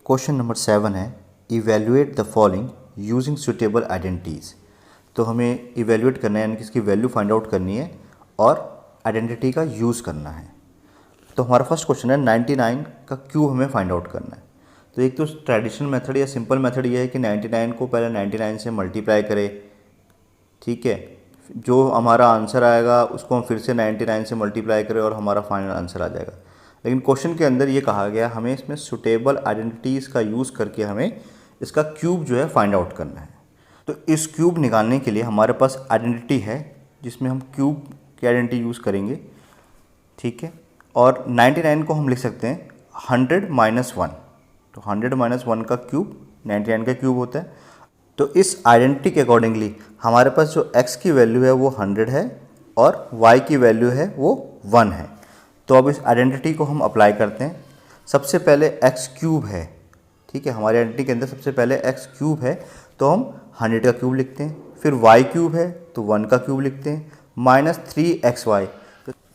Question number 7 है evaluate the following using suitable identities. तो हमें इवेल्युएट करना है, यानी कि इसकी वैल्यू फाइंड आउट करनी है और आइडेंटिटी का यूज़ करना है। तो हमारा फर्स्ट क्वेश्चन है 99 का क्यूब हमें फाइंड आउट करना है। तो एक तो ट्रेडिशनल मेथड या सिंपल मेथड ये है कि 99 को पहले 99 से मल्टीप्लाई करें, ठीक है। जो हमारा आंसर आएगा उसको हम फिर से 99 से मल्टीप्लाई करें और हमारा फाइनल आंसर आ जाएगा। लेकिन क्वेश्चन के अंदर ये कहा गया हमें इसमें सुटेबल आइडेंटिटीज़ का यूज़ करके हमें इसका क्यूब जो है फाइंड आउट करना है। तो इस क्यूब निकालने के लिए हमारे पास आइडेंटिटी है जिसमें हम क्यूब की आइडेंटिटी यूज़ करेंगे, ठीक है। और 99 को हम लिख सकते हैं 100 - 1। तो 100 - 1 का क्यूब 99 का क्यूब होता है। तो इस आइडेंटिटी के अकॉर्डिंगली हमारे पास जो x की वैल्यू है वो 100 है और y की वैल्यू है वो 1 है। तो अब इस आइडेंटिटी को हम अप्लाई करते हैं। सबसे पहले x क्यूब है, ठीक है। हमारी आइडेंटिटी के अंदर सबसे पहले x क्यूब है तो हम 100 का क्यूब लिखते हैं। फिर y क्यूब है तो 1 का क्यूब लिखते हैं, माइनस 3xy।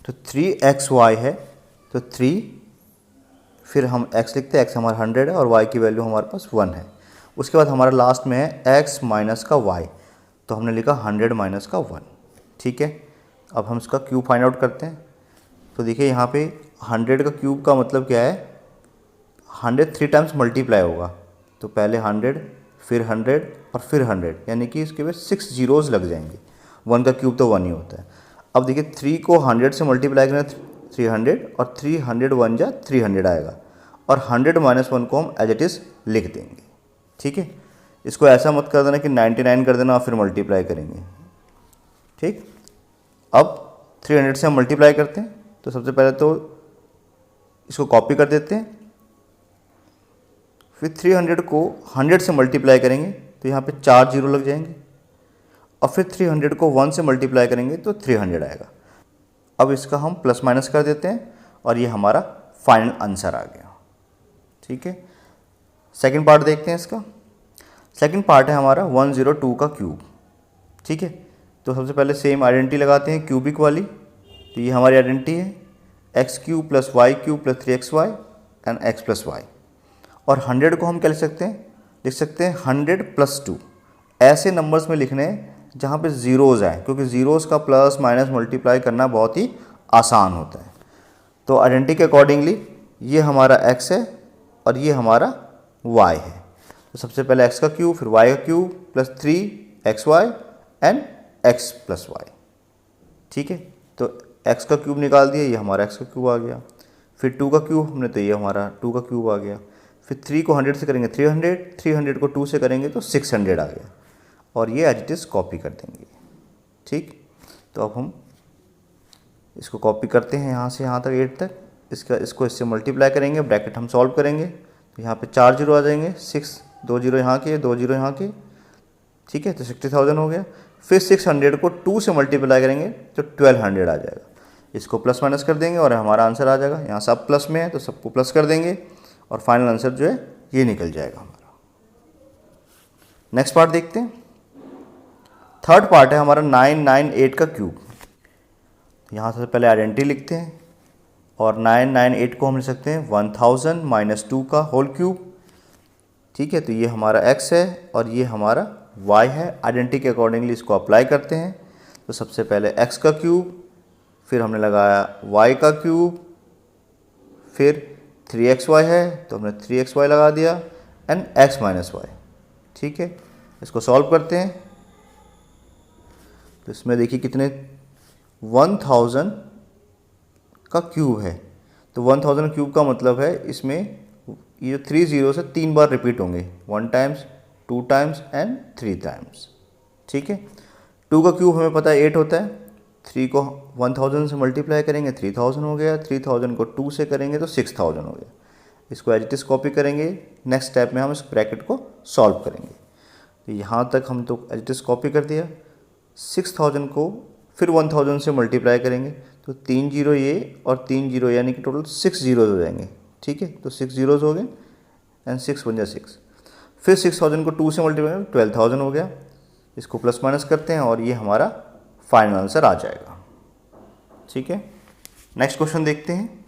तो 3xy है तो 3, फिर हम x लिखते हैं, x हमारा 100 है और y की वैल्यू हमारे पास 1 है। उसके बाद हमारा लास्ट में है x माइनस का y, तो हमने लिखा 100 माइनस का 1, ठीक है। अब हम इसका क्यूब फाइंड आउट करते हैं। तो देखिए यहाँ पे 100 का क्यूब का मतलब क्या है, 100 3 टाइम्स मल्टीप्लाई होगा। तो पहले 100 फिर 100 और फिर 100, यानी कि इसके बाद 6 जीरोज़ लग जाएंगे। 1 का क्यूब तो 1 ही होता है। अब देखिए 3 को 100 से मल्टीप्लाई करें 300 और 300 1 जा 300 आएगा और 100 माइनस 1 को हम एज इट इज़ लिख देंगे, ठीक है। इसको ऐसा मत कर देना कि 99 कर देना और फिर मल्टीप्लाई करेंगे, ठीक। अब 300 से हम मल्टीप्लाई करते हैं। तो सबसे पहले तो इसको कॉपी कर देते हैं, फिर 300 को 100 से मल्टीप्लाई करेंगे तो यहाँ पे 4 जीरो लग जाएंगे और फिर 300 को 1 से मल्टीप्लाई करेंगे तो 300 आएगा। अब इसका हम प्लस माइनस कर देते हैं और ये हमारा फाइनल आंसर आ गया, ठीक है। सेकंड पार्ट देखते हैं इसका। सेकंड पार्ट है हमारा 102 का क्यूब, ठीक है। तो सबसे पहले सेम आइडेंटिटी लगाते हैं क्यूबिक वाली। तो ये हमारी आइडेंटिटी है x cube plus Y cube plus 3xy and x plus Y. और 100 को हम क्या लिख सकते हैं, 100 + 2। ऐसे नंबर्स में लिखने हैं जहाँ पे ज़ीरोज़ आए, क्योंकि ज़ीरोज़ का प्लस माइनस मल्टीप्लाई करना बहुत ही आसान होता है। तो आइडेंटिटी के अकॉर्डिंगली ये हमारा x है और ये हमारा y है। तो सबसे पहले x का क्यूब फिर y का cube plus 3xy and x plus Y, ठीक है। तो x का क्यूब निकाल दिया, ये हमारा x का क्यूब आ गया। फिर 2 का क्यूब हमने, तो ये हमारा 2 का क्यूब आ गया। फिर 3 को 100 से करेंगे 300, 300 को 2 से करेंगे तो 600 आ गया और ये एज इट इज़ कॉपी कर देंगे, ठीक। तो अब हम इसको कॉपी करते हैं यहाँ से यहाँ तक 8 तक। इसको इससे मल्टीप्लाई करेंगे, ब्रैकेट हम सॉल्व करेंगे तो यहाँ पे 4 जीरो आ जाएंगे, 6 2 जीरो यहाँ के 2 जीरो यहाँ के, ठीक है। तो 60,000 हो गया। फिर 600 को 2 से मल्टीप्लाई करेंगे तो 1200 आ जाएगा। इसको प्लस माइनस कर देंगे और हमारा आंसर आ जाएगा। यहाँ सब प्लस में है तो सबको प्लस कर देंगे और फाइनल आंसर जो है ये निकल जाएगा हमारा। नेक्स्ट पार्ट देखते हैं। थर्ड पार्ट है हमारा 998 का क्यूब। यहाँ से पहले आइडेंटिटी लिखते हैं और 998 को हम लिख सकते हैं 1000 - 2 का होल क्यूब, ठीक है। तो ये हमारा x है और ये हमारा y है। आइडेंटिटी के अकॉर्डिंगली इसको अप्लाई करते हैं। तो सबसे पहले x का क्यूब, फिर हमने लगाया y का क्यूब, फिर 3xy है तो हमने 3xy लगा दिया एंड x माइनस वाई, ठीक है। इसको सॉल्व करते हैं तो इसमें देखिए कितने 1000 का क्यूब है। तो 1000 क्यूब का मतलब है इसमें ये 3 जीरो से 3 बार रिपीट होंगे, 1 टाइम्स 2 टाइम्स एंड 3 टाइम्स, ठीक है। 2 का क्यूब हमें पता है 8 होता है। 3 को 1000 से मल्टीप्लाई करेंगे 3000 हो गया, 3000 को 2 से करेंगे तो 6000 हो गया। इसको एज इट इज़ कॉपी करेंगे। नेक्स्ट स्टेप में हम इस ब्रैकेट को सॉल्व करेंगे। तो यहाँ तक हम तो एज इट इज़ कॉपी कर दिया। 6000 को फिर 1000 से मल्टीप्लाई करेंगे तो 3 जीरो ये और 3 जीरो, यानी कि टोटल 6 जीरोज़ हो जाएंगे, ठीक है। तो 6 जीरोज़ हो गए एंड 6 बन जाए 6। फिर 6000 को 2 से मल्टीप्लाई 12000 हो गया। इसको प्लस माइनस करते हैं और ये हमारा फाइनल आंसर आ जाएगा, ठीक है। नेक्स्ट क्वेश्चन देखते हैं।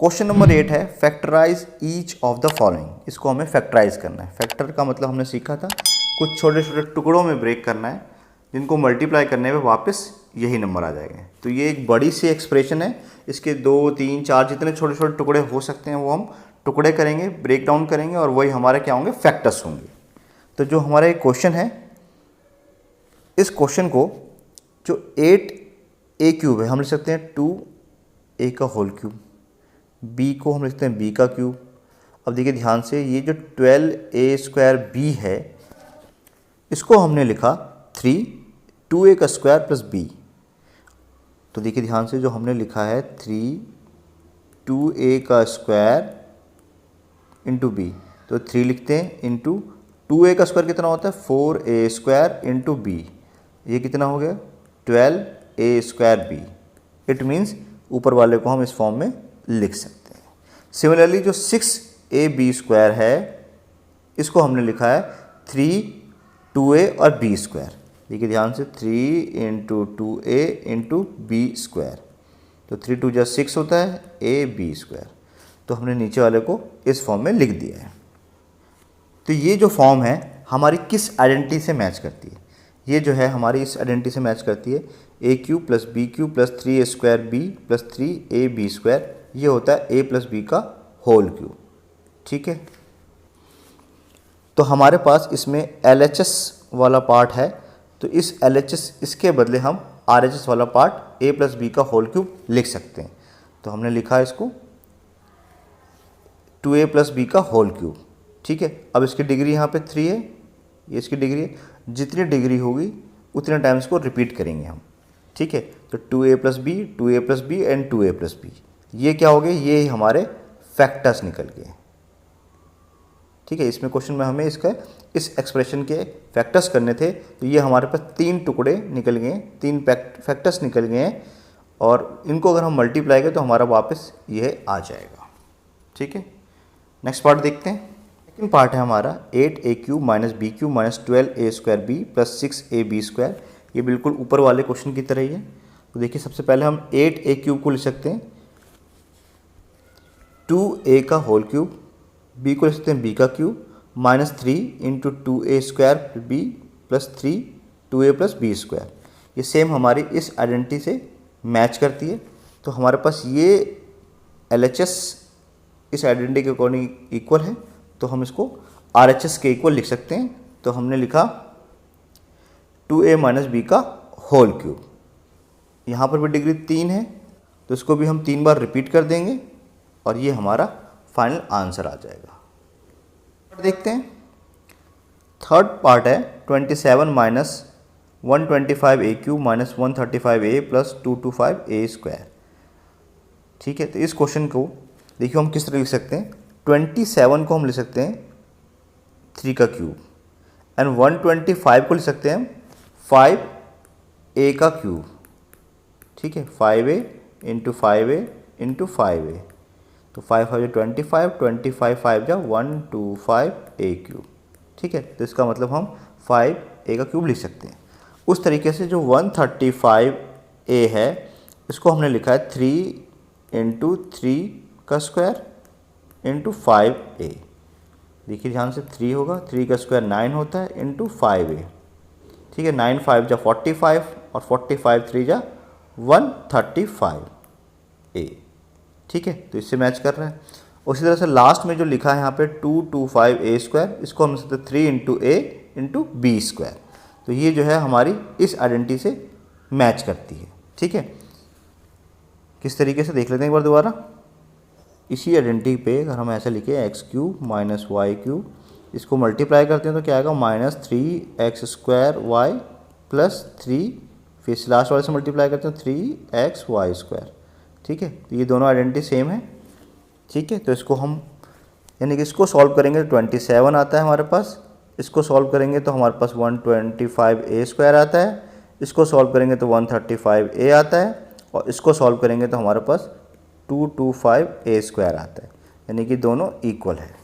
क्वेश्चन नंबर 8 है factorise each of the following. इसको हमें फैक्टराइज करना है। फैक्टर का मतलब हमने सीखा था कुछ छोटे छोटे टुकड़ों में ब्रेक करना है, जिनको मल्टीप्लाई करने पे वापस यही नंबर आ जाएंगे। तो ये एक बड़ी सी एक्सप्रेशन है, इसके 2, 3, 4 जितने छोटे छोटे टुकड़े हो सकते हैं वो हम टुकड़े करेंगे, ब्रेक डाउन करेंगे और वही हमारे क्या होंगे, फैक्टर्स होंगे। तो जो हमारा एक क्वेश्चन है, इस क्वेश्चन को जो 8a³ है हम लिख सकते हैं 2a का होल क्यूब, b को हम लिखते हैं b का क्यूब। अब देखिए ध्यान से, ये जो 12a² है इसको हमने लिखा 2a का स्क्वायर प्लस b। तो देखिए ध्यान से, जो हमने लिखा है 2a का स्क्वायर इंटू b, तो 3 लिखते हैं इंटू 2a का स्क्वायर कितना होता है 4a² इंटू b, ये कितना हो गया 12a²b। इट मीन्स ऊपर वाले को हम इस फॉर्म में लिख सकते हैं। सिमिलरली जो 6ab² है इसको हमने लिखा है 3 2a और b²। देखिए ध्यान से, 3 इंटू 2a इंटू b², तो 3 2 जा 6 होता है ab²। तो हमने नीचे वाले को इस फॉर्म में लिख दिया है। तो ये जो फॉर्म है हमारी किस आइडेंटिटी से मैच करती है? ये जो है हमारी इस आइडेंटिटी से मैच करती है a³ plus b³ plus 3a² plus 3ab²। ये होता है a प्लस b का होल क्यूब। ठीक है, तो हमारे पास इसमें LHS वाला पार्ट है, तो इस LHS इसके बदले हम RHS वाला पार्ट a प्लस b का होल क्यूब लिख सकते हैं। तो हमने लिखा इसको 2a प्लस b का होल क्यूब। ठीक है, अब इसकी डिग्री यहाँ पे 3 है, ये इसकी डिग्री है, जितनी डिग्री होगी उतने टाइम्स को रिपीट करेंगे हम। ठीक है, तो 2a plus b, 2a plus b and 2a plus b, ये क्या हो गए, ये हमारे फैक्टर्स निकल गए। ठीक है, इसमें क्वेश्चन में हमें इसका इस एक्सप्रेशन के फैक्टर्स करने थे, तो ये हमारे पास 3 टुकड़े निकल गए, 3 फैक्टर्स निकल गए हैं और इनको अगर हम मल्टीप्लाई करें तो हमारा वापस ये आ जाएगा। ठीक है, नेक्स्ट पार्ट देखते हैं। सेकंड पार्ट है हमारा 8a³ minus b³ minus 12a² b plus 6ab²। ये बिल्कुल ऊपर वाले क्वेश्चन की तरह ही है। तो देखिए सबसे पहले हम 8a³ को लिख सकते हैं 2a का होल क्यूब, b को लिख सकते हैं b का cube minus 3 into 2a² b plus 3 2a plus b²। ये सेम हमारी इस आइडेंटिटी से मैच करती है। तो हमारे पास ये LHS इस आइडेंटिटी के अकॉर्डिंग इक्वल है, तो हम इसको RHS के इक्वल लिख सकते हैं। तो हमने लिखा 2a माइनस b का होल क्यूब। यहाँ पर भी डिग्री 3 है, तो इसको भी हम 3 बार रिपीट कर देंगे और ये हमारा फाइनल आंसर आ जाएगा। देखते हैं, थर्ड पार्ट है 27 minus 125a³ minus 135a plus 225a²। ठीक है, तो इस क्वेश्चन को देखिए हम किस तरह लिख सकते हैं। 27 को हम लिख सकते हैं 3 का क्यूब एंड 125 को लिख सकते हैं 5a का क्यूब। ठीक है, 5a into 5a into 5a, तो 5 5 25, 25 5 जा 125a³। ठीक है, तो इसका मतलब हम 5a का क्यूब लिख सकते हैं। उस तरीके से जो 135a है इसको हमने लिखा है 3 इंटू 3 का स्क्वायर इंटू 5a। देखिए ध्यान से, 3 होगा, 3 का स्क्वायर 9 होता है इंटू 5a। ठीक है, 9 5 जा 45 और 45 3 जा 135a। ठीक है, तो इससे मैच कर रहा है। उसी तरह से लास्ट में जो लिखा है यहाँ पे 225a², इसको हम सकते 3 इंटू a इंटू b²। तो ये जो है हमारी इस आइडेंटिटी से मैच करती है। ठीक है, किस तरीके से देख लेते हैं एक बार दोबारा। इसी आइडेंटिटी पे अगर हम ऐसे लिखे x³ माइनस y³, इसको मल्टीप्लाई करते हैं तो क्या आएगा माइनस 3x² y प्लस 3, फिर लास्ट वाले से मल्टीप्लाई करते हैं 3xy²। ठीक है, तो ये दोनों आइडेंटिटी सेम है। ठीक है, तो इसको हम यानी कि इसको सॉल्व करेंगे तो 27 आता है हमारे पास, इसको सॉल्व करेंगे तो हमारे पास 125a² आता है, इसको सॉल्व करेंगे तो 135a आता है और इसको सॉल्व करेंगे तो हमारे पास 225a² आता है, यानी कि दोनों इक्वल है।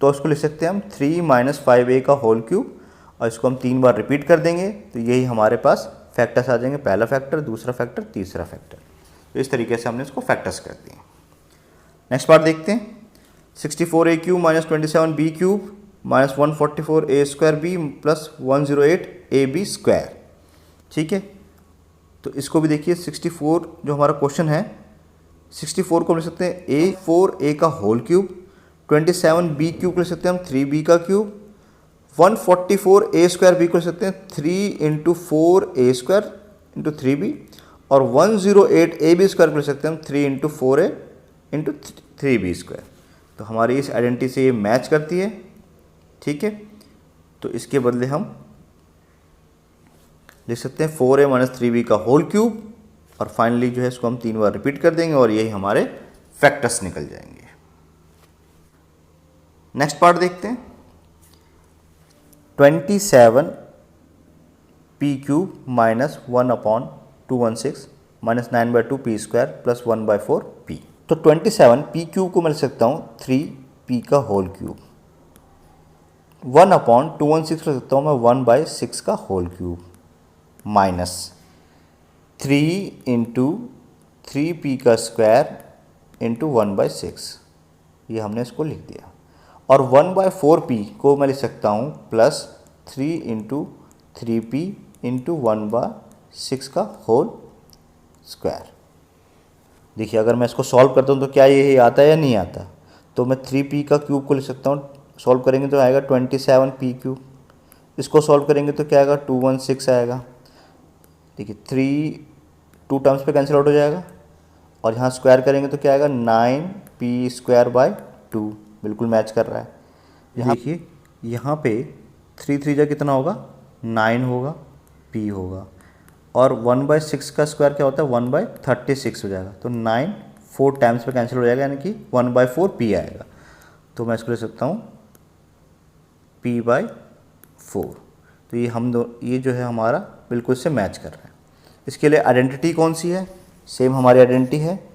तो इसको लिख सकते हैं हम 3 माइनस 5a का होल क्यूब और इसको हम 3 बार रिपीट कर देंगे तो यही हमारे पास फैक्टर्स आ जाएंगे, पहला फैक्टर, दूसरा फैक्टर, तीसरा फैक्टर। तो इस तरीके से हमने इसको फैक्टर्स कर दिए। नेक्स्ट पार्ट देखते हैं। 64a cube minus 27b cube minus 144a square B plus 108ab square. ठीक है, तो इसको भी देखिए 64 जो हमारा क्वेश्चन है, 64 को लिख सकते हैं a4a का होल क्यूब, 27b क्यूब लिख सकते हैं हम 3b का क्यूब, 144a स्क्वायर बी को लिख सकते हैं 3 into 4a square into 3b, और 108ab स्क्वायर को लिख सकते हैं हम 3 into 4a into 3b square. तो हमारी इस आइडेंटिटी से ये मैच करती है। ठीक है, तो इसके बदले हम लिख सकते हैं 4a माइनस 3b का होल क्यूब, और फाइनली जो है इसको हम 3 बार रिपीट कर देंगे और यही हमारे फैक्टर्स निकल जाएंगे। नेक्स्ट पार्ट देखते हैं। 27p cube minus 1/216 minus 9/2 p square plus 1/4 p। तो 27p क्यूब को मैं लिख सकता हूँ 3p का होल क्यूब, 1/216 लिख सकता हूँ मैं 1/6 का whole cube, minus 3 into 3p का स्क्वायर इंटू 1/6, ये हमने इसको लिख दिया। और 1/4p को मैं लिख सकता हूँ प्लस 3 इंटू 3p इंटू 1/6 का होल स्क्वायर। देखिए अगर मैं इसको सॉल्व करता हूँ तो क्या ये आता है या नहीं आता, तो मैं 3p का क्यूब को लिख सकता हूँ, सॉल्व करेंगे तो आएगा 27p क्यूब, इसको सॉल्व करेंगे तो क्या आएगा 216 आएगा। देखिए 3 2 टर्म्स पे कैंसिल आउट हो जाएगा, और यहाँ स्क्वायर करेंगे तो क्या आएगा 9p स्क्वायर बाय 2, बिल्कुल मैच कर रहा है। यहाँ देखिए यहाँ पे 3 3 जा कितना होगा 9 होगा, p होगा, और 1/6 का स्क्वायर क्या होता है 1/36 हो जाएगा, तो 9 4 टाइम्स पे कैंसिल हो जाएगा, यानी कि 1/4 p आएगा। तो मैं इसको ले सकता हूँ p/4। तो ये जो है हमारा बिल्कुल से मैच कर रहा है। इसके लिए आइडेंटिटी कौन सी है, सेम हमारी आइडेंटिटी है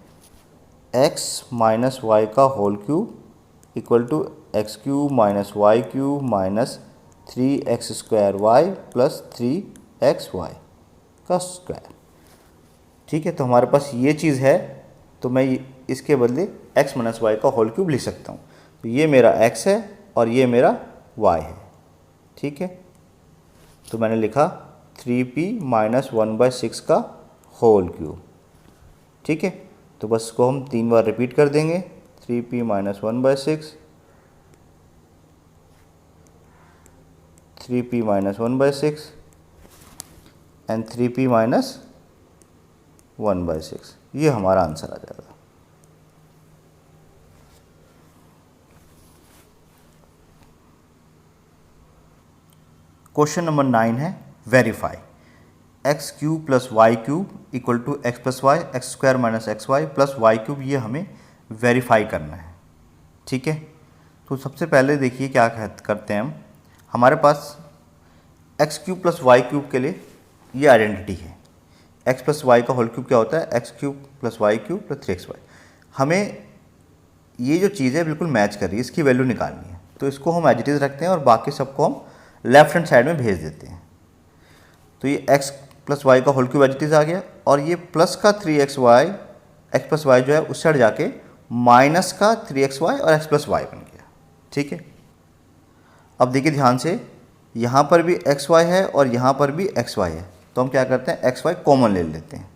x माइनस वाई का whole cube equal to X cube minus Y cube minus 3x square Y plus 3xy का स्क्वायर। ठीक है, तो हमारे पास ये चीज़ है, तो मैं इसके बदले x माइनस वाई का होल क्यूब लिख सकता हूँ। तो ये मेरा x है और ये मेरा y है। ठीक है, तो मैंने लिखा 3p माइनस 1/6 का होल क्यूब। ठीक है, तो बस इसको हम 3 बार रिपीट कर देंगे, 3p minus 1/6, 3p minus 1/6 and 3p minus 1/6, ये हमारा आंसर आ जाएगा। क्वेश्चन नंबर 9 है verify X cube plus Y cube equal to X plus Y X square minus X Y plus Y cube, ये हमें वेरीफाई करना है। ठीक है, तो सबसे पहले देखिए क्या करते हैं हम, हमारे पास X cube plus Y cube के लिए ये आइडेंटिटी है, एक्स प्लस वाई का होल क्यूब क्या होता है X cube plus Y cube plus 3xy। हमें ये जो चीज़ है बिल्कुल मैच कर रही है, इसकी वैल्यू निकालनी है, तो इसको हम एज इट इज़ रखते हैं और बाकी सबको हम लेफ्ट हैंड साइड में भेज देते हैं। तो ये x प्लस वाई का whole cube as it is आ गया, और ये प्लस का 3xy एक्स प्लस वाई जो है उस साइड जाके माइनस का 3xy और x प्लस वाई बन गया। ठीक है, अब देखिए ध्यान से, यहाँ पर भी xy है और यहाँ पर भी xy है, तो हम क्या करते हैं xy कॉमन ले लेते हैं।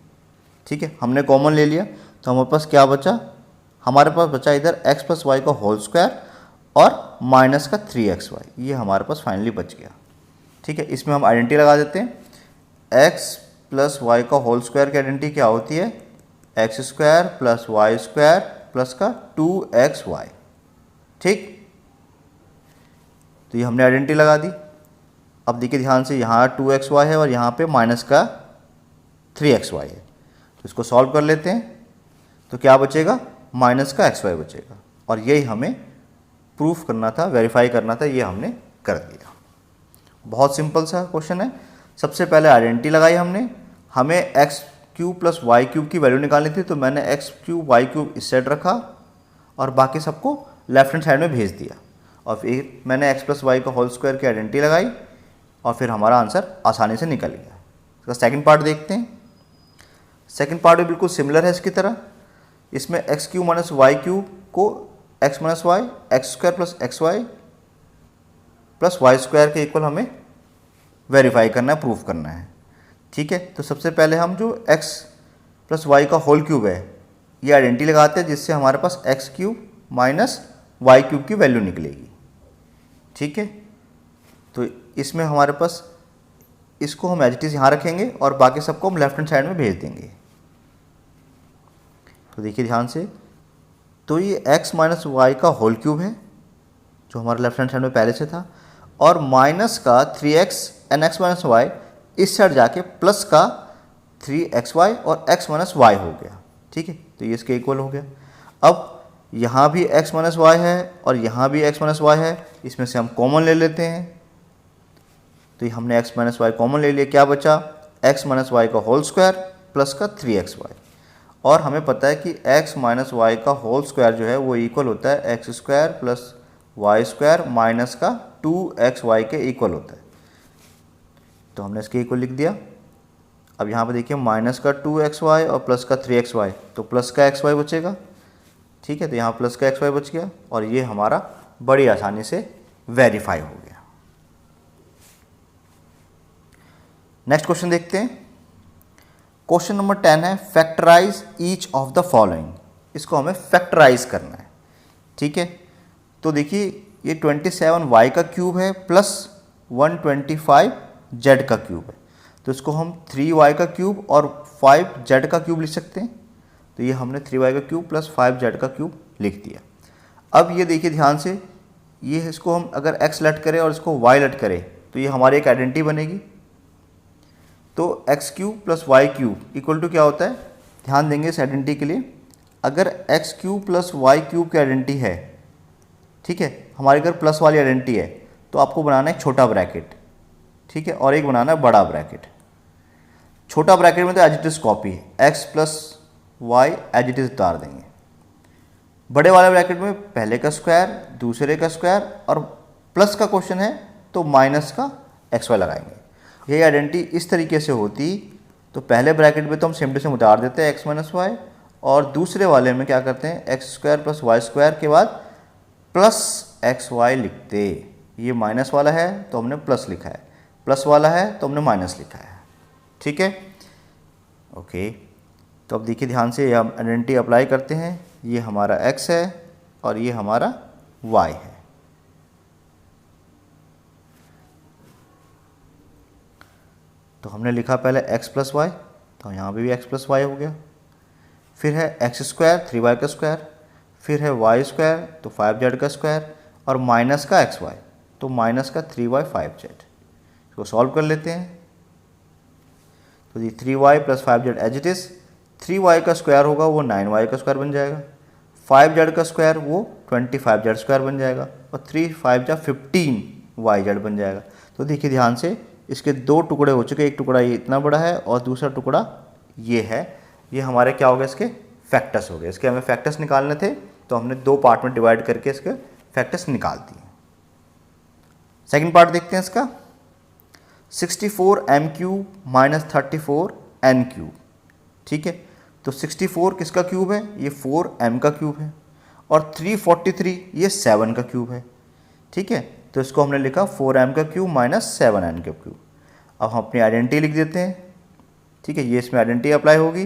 ठीक है, हमने कॉमन ले लिया तो हमारे पास क्या बचा, हमारे पास बचा इधर x प्लस वाई का होल स्क्वायर और माइनस का 3xy, ये हमारे पास फाइनली बच गया। ठीक है, इसमें हम आइडेंटिटी लगा देते हैं, x प्लस वाई का होल स्क्वायर की आइडेंटिटी क्या होती है X square plus Y square plus का 2xy। ठीक, तो ये हमने आइडेंटिटी लगा दी। अब देखिए ध्यान से, यहाँ 2xy है और यहाँ पे माइनस का 3xy है, तो इसको सॉल्व कर लेते हैं, तो क्या बचेगा माइनस का xy बचेगा, और यही हमें प्रूफ करना था, वेरीफाई करना था, ये हमने कर दिया। बहुत सिंपल सा क्वेश्चन है। सबसे पहले आइडेंटिटी लगाई हमने, हमें X cube plus Y cube की वैल्यू निकालनी थी, तो मैंने एक्स क्यूब वाई क्यूब इस साइड रखा और बाकी सबको लेफ्ट हैंड साइड में भेज दिया, और फिर मैंने एक्स प्लस वाई का होल स्क्वायर की आइडेंटिटी लगाई और फिर हमारा आंसर आसानी से निकल गया। इसका सेकंड पार्ट देखते हैं। सेकंड पार्ट भी बिल्कुल सिमिलर है इसकी तरह। इसमें X cube minus Y cube को X minus Y X square plus X Y plus Y square के इक्वल हमें वेरीफाई करना है, प्रूफ करना है। ठीक है, तो सबसे पहले हम जो एक्स प्लस वाई का होल क्यूब है ये आइडेंटिटी लगाते हैं, जिससे हमारे पास X cube minus Y cube की वैल्यू निकलेगी। ठीक है, तो इसमें हमारे पास इसको हम एज इट इज़ यहाँ रखेंगे और बाकी सबको हम लेफ्ट हैंड साइड में भेज देंगे। तो देखिए ध्यान से, तो ये x माइनस वाई का होल क्यूब है जो हमारे लेफ्ट हैंड साइड में पहले से था, और माइनस का 3x and X minus Y इस साइड जाके प्लस का 3xy और x माइनस वाई हो गया। ठीक है, तो ये इसके इक्वल हो गया। अब यहाँ भी x माइनस वाई है और यहाँ भी x माइनस वाई है, इसमें से हम कॉमन ले लेते हैं। तो ये हमने x माइनस वाई कॉमन ले लिया, क्या बचा x माइनस वाई का होल स्क्वायर प्लस का 3xy। और हमें पता है कि x माइनस वाई का होल स्क्वायर जो है वो इक्वल होता है X square plus Y square minus का 2xy के इक्वल होता है। तो हमने इसके इक्वल लिख दिया। अब यहाँ पे देखिए माइनस का 2xy और प्लस का 3xy, तो प्लस का xy बचेगा। ठीक है, तो यहाँ प्लस का xy बच गया और ये हमारा बड़ी आसानी से वेरीफाई हो गया। नेक्स्ट क्वेश्चन देखते हैं। क्वेश्चन नंबर 10 है factorise each of the following. इसको हमें फैक्टराइज करना है। ठीक है, तो देखिए ये 27y का क्यूब है प्लस 125z का क्यूब है, तो इसको हम 3y का क्यूब और 5z का क्यूब लिख सकते हैं। तो ये हमने 3y का क्यूब प्लस 5z का क्यूब लिख दिया। अब ये देखिए ध्यान से, ये इसको हम अगर x लेट करें और इसको y लेट करें तो ये हमारी एक आइडेंटिटी बनेगी। तो X cube plus Y cube equal to क्या होता है, ध्यान देंगे इस आइडेंटिटी के लिए। अगर X cube plus Y cube की आइडेंटिटी है, ठीक है, हमारे अगर प्लस वाली आइडेंटिटी है तो आपको बनाना है एक छोटा ब्रैकेट। ठीक है, और एक बनाना है बड़ा ब्रैकेट। छोटा ब्रैकेट में तो एज इट इज कॉपी है, X plus Y as it is उतार देंगे। बड़े वाले ब्रैकेट में पहले का स्क्वायर दूसरे का स्क्वायर और प्लस का क्वेश्चन है तो माइनस का एक्स वाई लगाएंगे। यही आइडेंटिटी इस तरीके से होती, तो पहले ब्रैकेट में तो हम सेम टू सेम उतार देते हैं एक्स माइनस वाई, और दूसरे वाले में क्या करते हैं X square plus Y square के बाद प्लस एक्स वाई लिखते। ये माइनस वाला है तो हमने प्लस लिखा है, प्लस वाला है तो हमने माइनस लिखा है। ठीक है, ओके। तो अब देखिए ध्यान से, हम आइडेंटिटी अप्लाई करते हैं। ये हमारा x है और ये हमारा y है। तो हमने लिखा पहले x प्लस वाई, तो यहाँ पे भी x प्लस वाई हो गया। फिर है एक्स स्क्वायर 3y का स्क्वायर, फिर है वाई स्क्वायर तो 5z का स्क्वायर, और माइनस का एक्स वाई तो माइनस का 3y 5z। इसको सॉल्व कर लेते हैं। तो ये 3y plus 5z as it is, 3y का स्क्वायर होगा वो 9y का स्क्वायर बन जाएगा, 5z का स्क्वायर वो 25z स्क्वायर बन जाएगा, और 3 5 जा 15yz बन जाएगा। तो देखिए ध्यान से, इसके दो टुकड़े हो चुके, एक टुकड़ा ये इतना बड़ा है और दूसरा टुकड़ा ये है। ये हमारे क्या हो गए, इसके फैक्टर्स हो गए। इसके हमें फैक्टर्स निकालने थे तो हमने दो पार्ट में डिवाइड करके इसके फैक्टर्स निकाल दिए। सेकंड पार्ट देखते हैं इसका। 64m cube minus 34n cube. ठीक है, तो 64 किसका क्यूब है, ये 4m का क्यूब है, और 343 ये 7 का क्यूब है। ठीक है, तो इसको हमने लिखा 4m का क्यूब माइनस 7n का क्यूब। अब हम अपनी आइडेंटिटी लिख देते हैं। ठीक है, ये इसमें आइडेंटिटी अप्लाई होगी।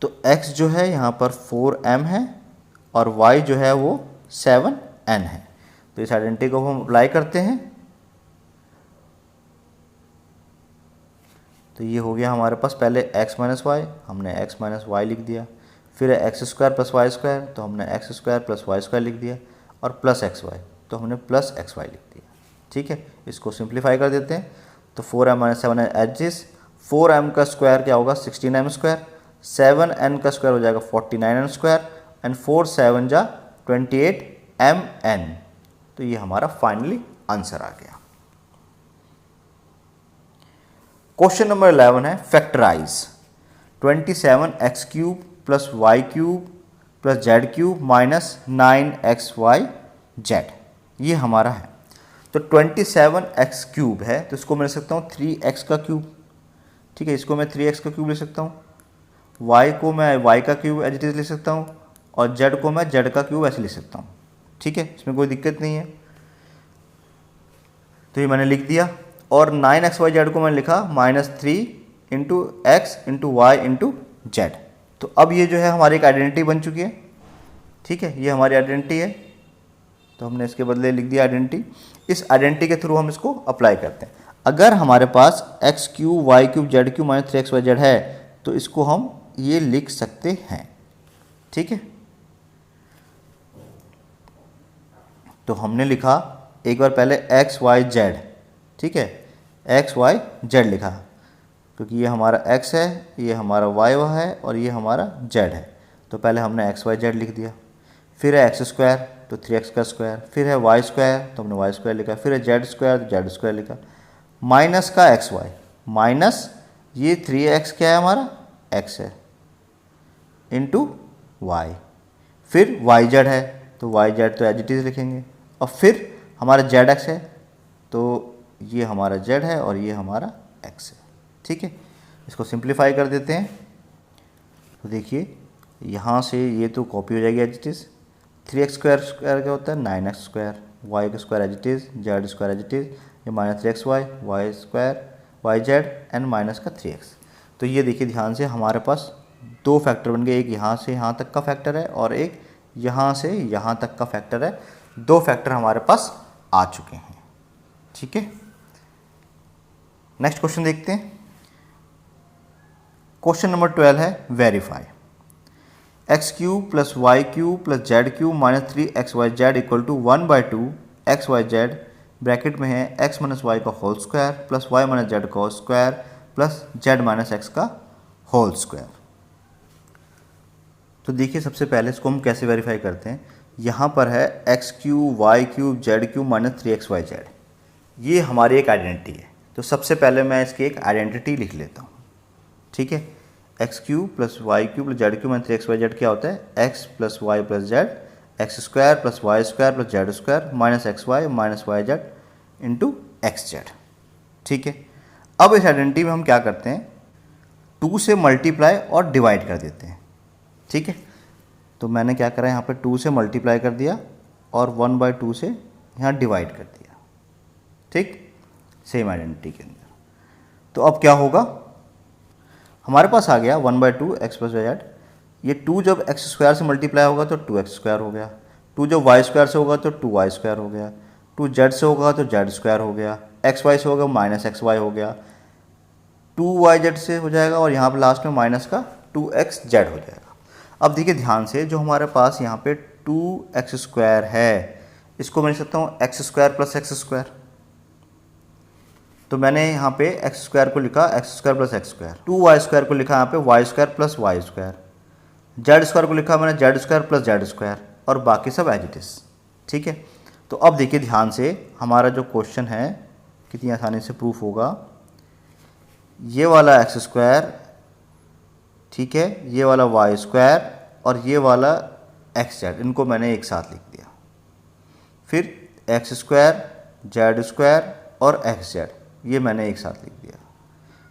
तो x जो है यहाँ पर 4m है और y जो है वो 7n है। तो इस आइडेंटिटी को हम अप्लाई करते हैं। तो ये हो गया हमारे पास, पहले x माइनस वाई, हमने x माइनस वाई लिख दिया। फिर है X square plus Y square, तो हमने X square plus Y square लिख दिया, और प्लस एक्स वाई तो हमने प्लस एक्स वाई लिख दिया। ठीक है, इसको सिंप्लीफाई कर देते हैं। तो 4m minus 7n adjust, 4m का स्क्वायर क्या होगा 16m स्क्वायर, 7n का स्क्वायर हो जाएगा 49n स्क्वायर, एंड 4 7 जा 28mn। तो ये हमारा फाइनली आंसर आ गया। क्वेश्चन नंबर 11 है factorise 27x cube plus Y cube plus Z cube minus 9xyz। ये हमारा है। तो 27x क्यूब है तो इसको मैं लिख सकता हूँ 3x का क्यूब। ठीक है, इसको मैं 3x का क्यूब लिख सकता हूँ। y को मैं y का क्यूब एज इट इज़ लिख सकता हूँ और z को मैं z का क्यूब ऐसे लिख सकता हूँ। ठीक है, इसमें कोई दिक्कत नहीं है। तो ये मैंने लिख दिया और 9xyz को मैंने लिखा -3 into X into Y into Z. तो अब ये जो है हमारी एक आइडेंटिटी बन चुकी है। ठीक है, ये हमारी आइडेंटिटी है, तो हमने इसके बदले लिख दिया आइडेंटिटी। इस आइडेंटिटी के थ्रू हम इसको अप्लाई करते हैं। अगर हमारे पास X cube Y cube Z cube -3xyz है तो इसको हम ये लिख सकते हैं। ठीक है, तो हमने लिखा एक बार पहले एक्स वाई जेड। ठीक है, एक्स वाई जेड लिखा क्योंकि ये हमारा x है, ये हमारा y है और ये हमारा z है। तो पहले हमने एक्स वाई जेड लिख दिया। फिर है एक्स स्क्वायर तो 3x का स्क्वायर, फिर है वाई स्क्वायर तो हमने वाई स्क्वायर लिखा, फिर है जेड स्क्वायर तो जेड स्क्वायर लिखा, माइनस का एक्स वाई माइनस ये 3x क्या है हमारा x है इंटू वाई, फिर वाई जेड है तो वाई जेड तो एज इट इज़ लिखेंगे और फिर हमारा जेड एक्स है तो ये हमारा जेड है और ये हमारा एक्स है। ठीक है, इसको सिंप्लीफाई कर देते हैं। तो देखिए यहाँ से ये तो कॉपी हो जाएगी as it is. 3x square square क्या होता है 9x स्क्वायर, वाई का square as it is, Z square as it is, ये -3xy Y square Y Z and minus का 3x। तो ये देखिए ध्यान से हमारे पास दो फैक्टर बन गए, एक यहाँ से यहाँ तक का फैक्टर है और एक यहाँ से यहाँ तक का फैक्टर है। दो फैक्टर हमारे पास आ चुके हैं। ठीक है, नेक्स्ट क्वेश्चन देखते हैं। क्वेश्चन नंबर 12 है verify X cube plus Y cube plus Z cube -3xyz equal to 1/2 xyz bracket में है x माइनस वाई का whole square plus Y minus Z का whole square plus Z minus X का whole square. तो देखिए सबसे पहले इसको हम कैसे वेरीफाई करते हैं। यहाँ पर है X cube Y cube Z cube -3xyz, ये हमारी एक आइडेंटिटी है। तो सबसे पहले मैं इसकी एक आइडेंटिटी लिख लेता हूँ। ठीक है, X cube plus Y cube plus Z cube -3xyz क्या होता है X plus Y plus Z, X square plus Y square plus Z square minus X Y minus Y Z into X Z. ठीक है, अब इस identity में हम क्या करते हैं 2 से मल्टीप्लाई और डिवाइड कर देते हैं। ठीक है, तो मैंने क्या करा यहाँ पे 2 से मल्टीप्लाई कर दिया और 1/2 से यहाँ डिवाइड कर दिया। ठीक, सेम आइडेंटिटी के अंदर। तो अब क्या होगा हमारे पास आ गया 1/2 एक्स प्लस वाई जेड। ये 2 जब एक्स स्क्वायर से मल्टीप्लाई होगा तो 2x स्क्वायर हो गया, 2 जब वाई स्क्वायर से होगा तो 2y स्क्वायर हो गया, 2 जेड से होगा तो जेड स्क्वायर हो गया, एक्स वाई से होगा -xy हो गया, 2y जेड से हो जाएगा और यहाँ पर लास्ट में माइनस का 2x जेड हो जाएगा। अब देखिए ध्यान से जो हमारे पास यहाँ पे 2x स्क्वायर है इसको मैं लिख सकता हूँ X square plus X square. तो मैंने यहाँ पे एक्स स्क्वायर को लिखा X square plus X square, 2y square को लिखा यहाँ पे Y square plus Y square, Z square को लिखा मैंने Z square plus Z square और बाकी सब एज इट इज़। ठीक है, तो अब देखिए ध्यान से हमारा जो क्वेश्चन है कितनी आसानी से प्रूफ होगा। ये वाला एक्स स्क्वायर, ठीक है, ये वाला वाई स्क्वायर और ये वाला एक्स जेड, इनको मैंने एक साथ लिख दिया। फिर एक्स स्क्वायर जेड स्क्वायर और एक्स जेड ये मैंने एक साथ लिख दिया।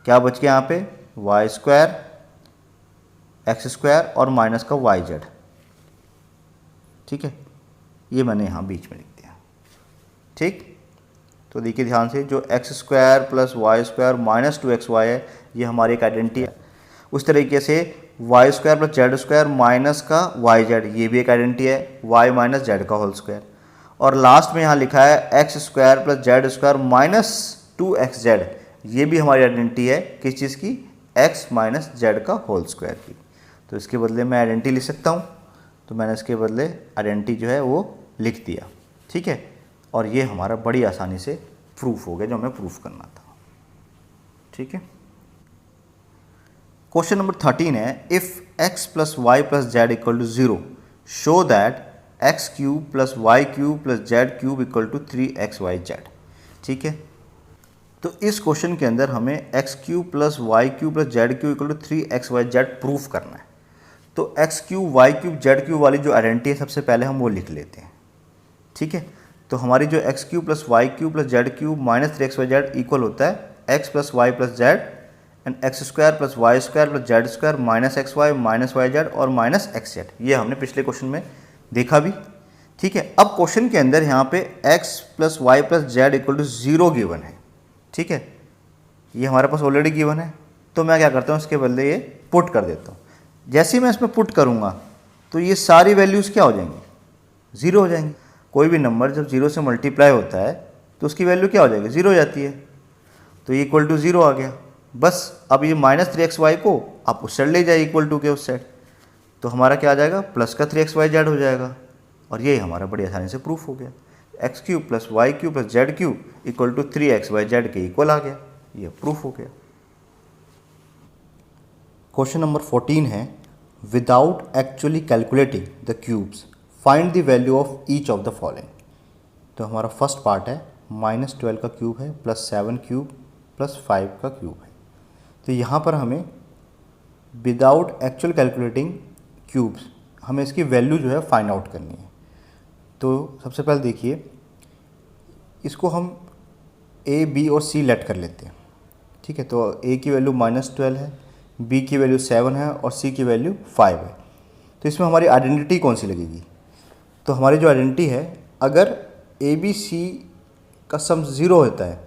क्या बच गया यहाँ पे वाई स्क्वायर एक्स स्क्वायर और माइनस का वाई जेड। ठीक है, ये मैंने यहाँ बीच में लिख दिया। ठीक, तो देखिए ध्यान से जो X square plus Y square minus 2xy है ये हमारी एक आइडेंटिटी है। उस तरीके से Y square plus Z square minus का वाई जेड ये भी एक आइडेंटिटी है, वाई माइनस जेड का होल स्क्वायर। और लास्ट में यहाँ लिखा है X square plus Z square minus 2xz, ये भी हमारी आइडेंटिटी है किस चीज़ की x माइनस जेड का होल स्क्वायर की। तो इसके बदले मैं आइडेंटिटी लिख सकता हूँ, तो मैंने इसके बदले आइडेंटिटी जो है वो लिख दिया। ठीक है, और ये हमारा बड़ी आसानी से प्रूफ हो गया जो हमें प्रूफ करना था। ठीक है, क्वेश्चन नंबर 13 है if x plus Y plus Z equal to 0 show that X cube plus Y cube plus Z cube equal to 3xyz। ठीक है, तो इस क्वेश्चन के अंदर हमें X cube plus Y cube plus Z cube equal to 3xyz proof करना है। तो X cube Y cube Z cube वाली जो आइडेंटिटी है सबसे पहले हम वो लिख लेते हैं। ठीक है, तो हमारी जो X cube plus Y cube plus Z cube -3xyz equal होता है X plus Y plus Z and X square plus Y square plus Z square minus X Y minus Y Z और माइनस एक्स जेड। ये हमने पिछले question में देखा भी, ठीक है। अब क्वेश्चन के अंदर यहाँ पे x plus Y plus Z equal to 0 given है, ठीक है। ये हमारे पास ऑलरेडी गिवन है, तो मैं क्या करता हूँ इसके बदले ये पुट कर देता हूँ। जैसे ही मैं इसमें पुट करूँगा तो ये सारी वैल्यूज़ क्या हो जाएंगी, 0 हो जाएंगी। कोई भी नंबर जब 0 से मल्टीप्लाई होता है तो उसकी वैल्यू क्या हो जाएगी, 0 हो जाती है। तो ये इक्वल टू 0 आ गया। बस अब ये माइनस 3xy को आप उस साइड ले जाइए इक्वल टू के उस साइड, तो हमारा क्या आ जाएगा, प्लस का 3xyz हो जाएगा। और ये हमारा बड़ी आसानी से प्रूफ हो गया, X cube plus Y cube plus Z cube equal to 3xyz के इक्वल आ गया। ये प्रूफ हो गया। क्वेश्चन नंबर 14 है, without actually calculating the cubes find the value of each of the following. तो हमारा फर्स्ट पार्ट है -12 का क्यूब है प्लस 7 क्यूब प्लस 5 का क्यूब है। तो यहाँ पर हमें विदाउट एक्चुअल कैलकुलेटिंग क्यूब्स हमें इसकी वैल्यू जो है फाइंड आउट करनी है। तो सबसे पहले देखिए, इसको हम ए बी और सी लेट कर लेते हैं, ठीक है। तो ए की वैल्यू -12 है, बी की वैल्यू 7 है और सी की वैल्यू 5 है। तो इसमें हमारी आइडेंटिटी कौन सी लगेगी, तो हमारी जो आइडेंटिटी है, अगर ए बी सी का सम 0 होता है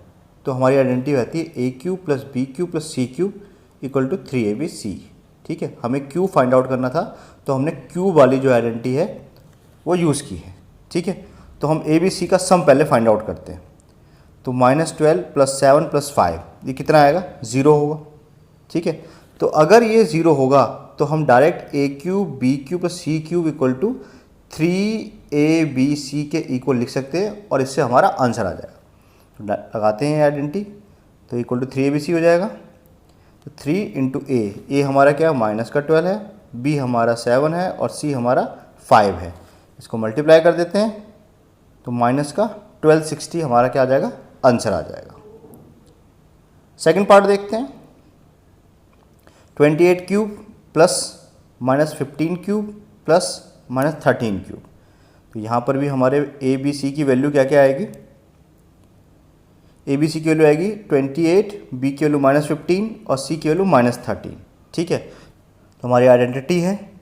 तो हमारी आइडेंटिटी रहती है A cube plus B cube plus C cube equal to 3abc, ठीक है। हमें क्यू फाइंड आउट करना था तो हमने क्यू वाली जो आइडेंटिटी है वो यूज़ की है, ठीक है। तो हम ए बी सी का सम पहले फाइंड आउट करते हैं। तो -12 प्लस 7 प्लस 5 ये कितना आएगा, 0 होगा, ठीक है। तो अगर ये 0 होगा तो हम direct A cube B cube plus C cube equal to 3abc के इक्वल लिख सकते हैं और इससे हमारा आंसर आ जाएगा। तो लगाते हैं आइडेंटिटी, तो इक्वल टू 3abc हो जाएगा। तो 3 इंटू ए हमारा क्या है, -12 है, बी हमारा 7 है और सी हमारा 5 है। इसको मल्टीप्लाई कर देते हैं तो -1260 हमारा क्या आ जाएगा, आंसर आ जाएगा। सेकंड पार्ट देखते हैं, 28 cube plus -15 cube plus -13 cube. तो यहाँ पर भी हमारे ए बी सी की वैल्यू क्या क्या आएगी, ए बी सी की वैल्यू आएगी 28, बी की वैल्यू -15 और सी की वैल्यू -13, ठीक है। तो हमारी आइडेंटिटी है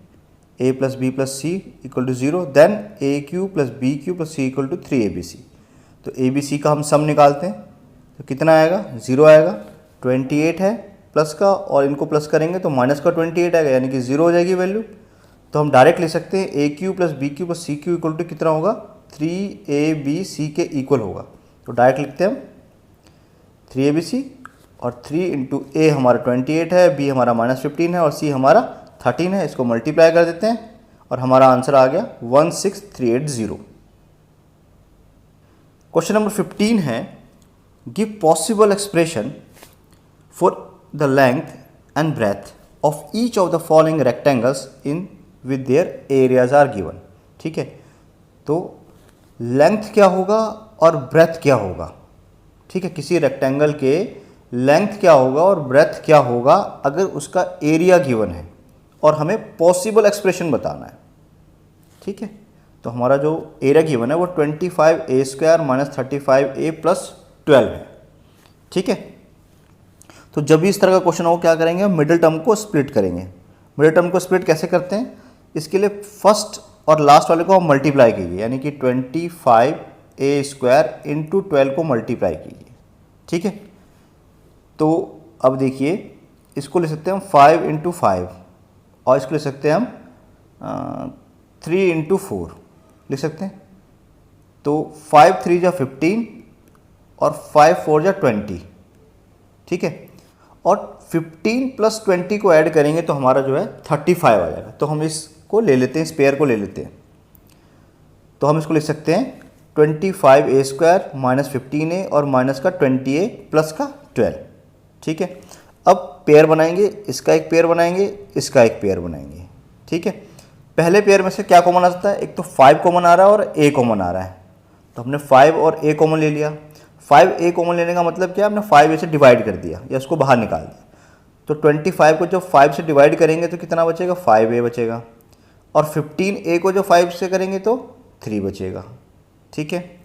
a plus B plus C equal to 0, then A cube plus B cube plus C equal to 3abc। तो ए बी सी का हम सम निकालते हैं तो कितना आएगा, 0 आएगा। 28 है प्लस का और इनको प्लस करेंगे तो माइनस का 28 आएगा, यानी कि 0 हो जाएगी वैल्यू। तो हम डायरेक्ट लिख सकते हैं A cube plus B cube plus C cube equal to कितना होगा, 3abc के इक्वल होगा। तो डायरेक्ट लिखते हैं हम 3abc और 3 इंटू ए हमारा 28 है, बी हमारा -15 है और सी हमारा 13 है। इसको मल्टीप्लाई कर देते हैं और हमारा आंसर आ गया 16380। क्वेश्चन नंबर 15 है, give possible expression for the length and breadth of each of the following rectangles in with their areas are given, ठीक है। तो लेंथ क्या होगा और ब्रेथ क्या होगा, ठीक है। किसी रेक्टेंगल के लेंथ क्या होगा और ब्रेथ क्या होगा अगर उसका एरिया गिवन है और हमें पॉसिबल एक्सप्रेशन बताना है, ठीक है। तो हमारा जो एरिया गिवन है वो 25a² - 35a + 12 है, ठीक है। तो जब भी इस तरह का क्वेश्चन हो क्या करेंगे, मिडिल टर्म को स्प्लिट करेंगे। मिडिल टर्म को स्प्लिट कैसे करते हैं, इसके लिए फर्स्ट और लास्ट वाले को हम मल्टीप्लाई कीजिए, यानी कि 25a² इंटू 12 को मल्टीप्लाई कीजिए, ठीक है। तो अब देखिए, इसको ले सकते हैं हम 5 इंटू 5 और इसको ले सकते हैं हम 3 इंटू 4 लिख सकते हैं। तो 5 3 जा 15 और 5 4 जा 20, ठीक है। और 15 प्लस 20 को ऐड करेंगे तो हमारा जो है 35 आ जाएगा। तो हम इसको ले लेते हैं, इस पेयर को ले लेते हैं। तो हम इसको लिख सकते हैं 25a² - 15a और माइनस का 20a प्लस का 12, ठीक है। अब पेयर बनाएंगे, इसका एक पेयर बनाएंगे, इसका एक पेयर बनाएंगे, ठीक है। पहले पेयर में से क्या कॉमन आ सकता है, एक तो 5 कॉमन आ रहा है और a कॉमन आ रहा है। तो हमने 5 और a कॉमन ले लिया। 5a कॉमन लेने का मतलब क्या है, हमने 5a से डिवाइड कर दिया या उसको बाहर निकाल दिया। तो 25 को जब 5 से डिवाइड करेंगे तो कितना बचेगा, 5a बचेगा। और 15a को जो 5 से करेंगे तो 3 बचेगा, ठीक है।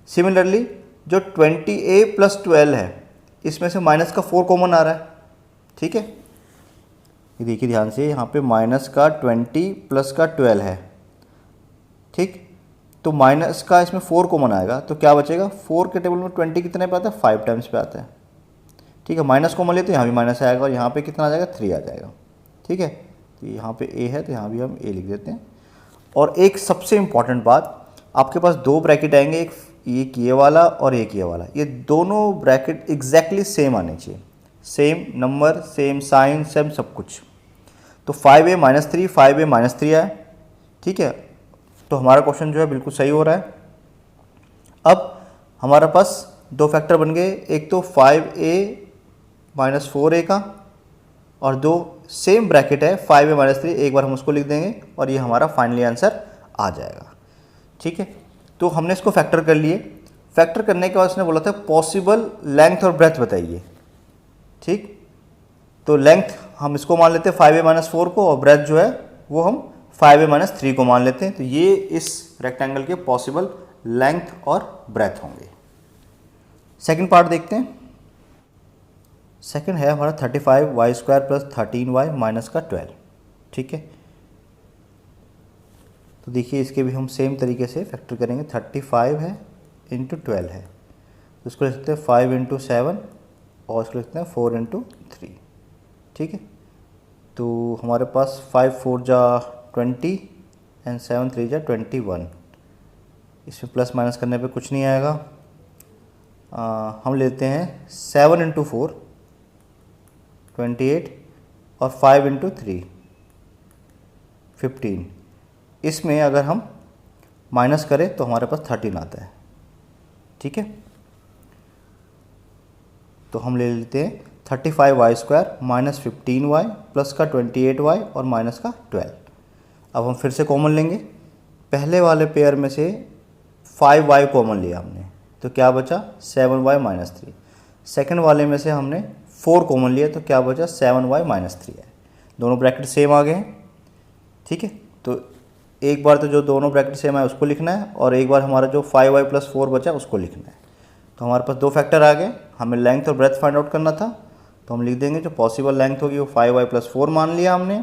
सिमिलरली जो 20a + 12 है, इसमें से माइनस का 4 कॉमन आ रहा है, ठीक है, ये देखिए ध्यान से, यहाँ पे माइनस का 20 प्लस का 12 है, ठीक। तो माइनस का इसमें 4 कॉमन आएगा तो क्या बचेगा, 4 के टेबल में 20 कितने पे आता है, 5 टाइम्स पे आता है, ठीक है। माइनस कॉमन लेते हैं, यहाँ भी माइनस आएगा और यहाँ पे कितना आ जाएगा, 3 आ जाएगा, ठीक है। तो यहाँ पे a है तो यहाँ भी हम a लिख देते हैं। और एक सबसे इम्पॉर्टेंट बात, आपके पास दो ब्रैकेट आएंगे, एक ये वाला और एक ये वाला, ये दोनों ब्रैकेट एग्जैक्टली सेम आने चाहिए, same number, same sign, same सब कुछ। तो 5a माइनस 3, 5a माइनस 3 आया, ठीक है। तो हमारा क्वेश्चन जो है बिल्कुल सही हो रहा है। अब हमारे पास दो फैक्टर बन गए, एक तो 5a माइनस 4a का, और दो सेम ब्रैकेट है 5a माइनस 3, एक बार हम उसको लिख देंगे और ये हमारा फाइनली आंसर आ जाएगा, ठीक है। तो हमने इसको फैक्टर कर लिए। फैक्टर करने के बाद उसने बोला था पॉसिबल लेंथ और ब्रेथ बताइए, ठीक। तो लेंथ हम इसको मान लेते हैं 5a माइनस 4 को, और ब्रेथ जो है वो हम 5a माइनस 3 को मान लेते हैं। तो ये इस रेक्टेंगल के पॉसिबल लेंथ और ब्रेथ होंगे। सेकंड पार्ट देखते हैं। सेकंड है हमारा 35y² प्लस 13y माइनस का 12, ठीक है। तो देखिए इसके भी हम सेम तरीके से फैक्टर करेंगे। 35 है इंटू 12 है, तो इसको लिख सकते हैं 5 इंटू 7 और इसको लिखते हैं 4 इंटू 3, ठीक है। तो हमारे पास 5 4 जा 20 एंड 7 3 जा 21। इसमें प्लस माइनस करने पे कुछ नहीं आएगा। हम लेते हैं 7 इंटू 4 28 और 5 इंटू 3 15। इसमें अगर हम माइनस करें तो हमारे पास 13 आता है, ठीक है। तो हम ले लेते हैं 35y² माइनस 15y प्लस का 28y और माइनस का 12। अब हम फिर से कॉमन लेंगे। पहले वाले पेयर में से 5y कॉमन लिया हमने, तो क्या बचा 7y माइनस 3। सेकेंड वाले में से हमने 4 कॉमन लिया, तो क्या बचा 7y माइनस 3 है। दोनों ब्रैकेट सेम आ गए हैं, ठीक है। तो एक बार तो जो दोनों ब्रैकेट सेम है उसको लिखना है, और एक बार हमारा जो 5y प्लस 4 बचा उसको लिखना है। तो हमारे पास दो फैक्टर आ गए। हमें लेंथ और ब्रेथ फाइंड आउट करना था, तो हम लिख देंगे जो पॉसिबल लेंथ होगी वो 5y प्लस 4 मान लिया हमने,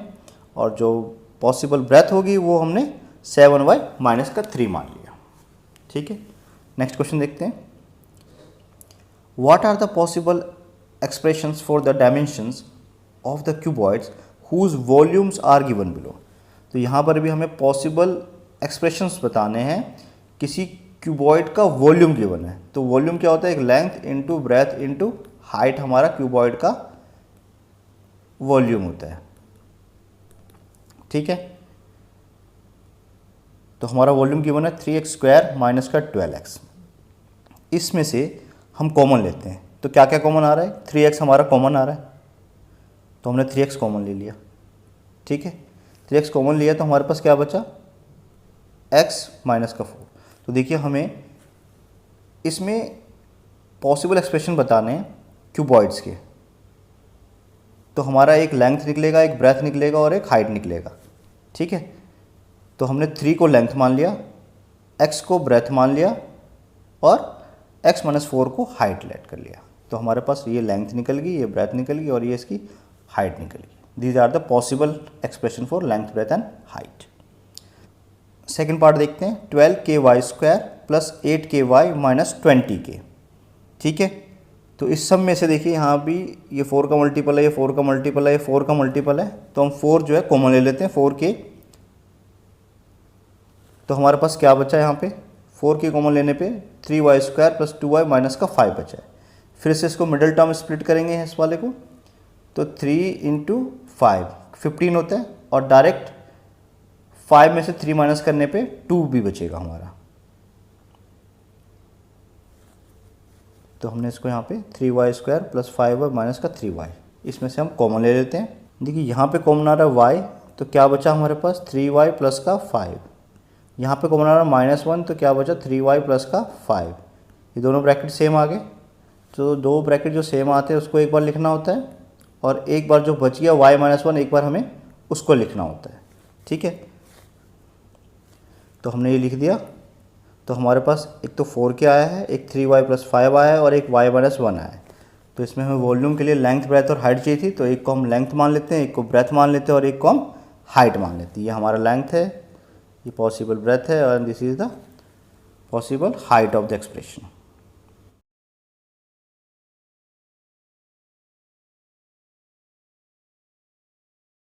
और जो पॉसिबल ब्रेथ होगी वो हमने 7y माइनस का 3 मान लिया, ठीक है। नेक्स्ट क्वेश्चन देखते हैं। What are the possible expressions for the dimensions of the cuboids whose volumes are given below। तो यहाँ पर भी हमें पॉसिबल एक्सप्रेशंस बताने हैं। किसी क्यूबॉइड का वॉल्यूम गिवन है, तो वॉल्यूम क्या होता है, एक length into breadth into height हमारा क्यूबॉइड का वॉल्यूम होता है, ठीक है। तो हमारा वॉल्यूम गिवन है 3x² माइनस का 12x। इसमें से हम कॉमन लेते हैं, तो क्या क्या कॉमन आ रहा है, 3x हमारा कॉमन आ रहा है, तो हमने 3x कॉमन ले लिया, ठीक है। 3x कॉमन लिया तो हमारे पास क्या बचा, x माइनस का 4। तो देखिए हमें इसमें पॉसिबल एक्सप्रेशन बताने हैं क्यूबॉइड्स के। तो हमारा एक लेंथ निकलेगा, एक ब्रेथ निकलेगा और एक हाइट निकलेगा, ठीक है। तो हमने 3 को लेंथ मान लिया, x को ब्रेथ मान लिया और x माइनस 4 को हाइट लेट कर लिया। तो हमारे पास ये लेंथ निकल गई, ये ब्रेथ निकल गई और ये इसकी हाइट निकल गई। These are the possible expression for length, breadth and height. Second part देखते हैं। 12ky² plus 8ky minus 20k, ठीक है। तो इस सब में से देखिए यहाँ भी ये 4 का मल्टीपल है, ये 4 का मल्टीपल है, ये 4 का मल्टीपल है, तो हम 4 जो है कॉमन ले लेते हैं, 4k। तो हमारे पास क्या बचा यहाँ पे, 4k कॉमन लेने पे 3y² प्लस 2y माइनस का 5 बचा है। फिर से इसको मिडिल टर्म स्प्लिट करेंगे इस वाले को, तो 3 इंटू 5 15 होता है, और डायरेक्ट 5 में से 3 माइनस करने पे 2 भी बचेगा हमारा। तो हमने इसको यहाँ पे 3y² प्लस 5y माइनस का 3y, इसमें से हम कॉमन ले लेते हैं। देखिए यहाँ पे कॉमन आ रहा है y, तो क्या बचा हमारे पास 3y प्लस का 5। यहाँ पे कॉमन आ रहा है -1, तो क्या बचा 3y प्लस का 5। ये दोनों ब्रैकेट सेम आ गए। तो दो ब्रैकेट जो सेम आते हैं उसको एक बार लिखना होता है, और एक बार जो बच गया y-1 एक बार हमें उसको लिखना होता है, ठीक है। तो हमने ये लिख दिया। तो हमारे पास एक तो 4k आया है, एक 3y प्लस 5 आया है और एक y-1 आया है। तो इसमें हमें वॉल्यूम के लिए लेंथ, ब्रेथ और हाइट चाहिए थी, तो एक को हम लेंथ मान लेते हैं, एक को ब्रेथ मान लेते हैं और एक को हम हाइट मान लेते हैं। ये हमारा लेंथ है, ये पॉसिबल ब्रेथ है और this is the possible height of the expression.